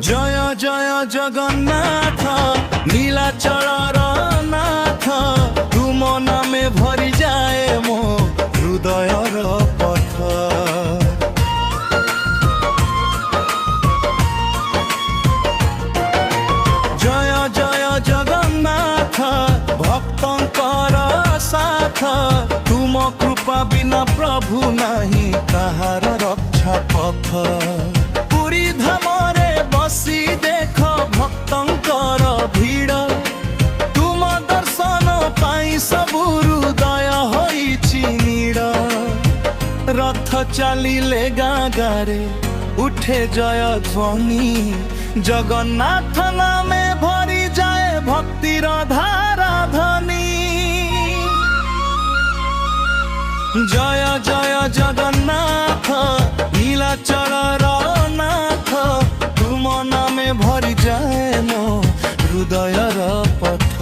জয় জয় জগন্নাথ নীলাচଳର নাথ তুম নামে ভরি যায় ମୋ হৃদয়ର পথ। জয় জয় জগন্নাথ ভক্তଙ୍କର সাথ তুম কৃপা বিনা প্রভু নাহি কাহার রক্ষা পথ। পুরী ধামরে বসি দেখ ভক্তଙ୍କର ভিড় তুম দর্শন পাই সবু হৃদয় হইছি নীড়। রথ চালিলে গাঁ গাঁরে উঠে জয় ধ্বনি জগন্নাথ নামে ভরি যায় ভক্তির ধারা ধ্বনি। জয় জয় জগন্নাথ নীলাচଳର নাথ তুম নামে ভরি যায় ମୋ হৃদয়ର পথ।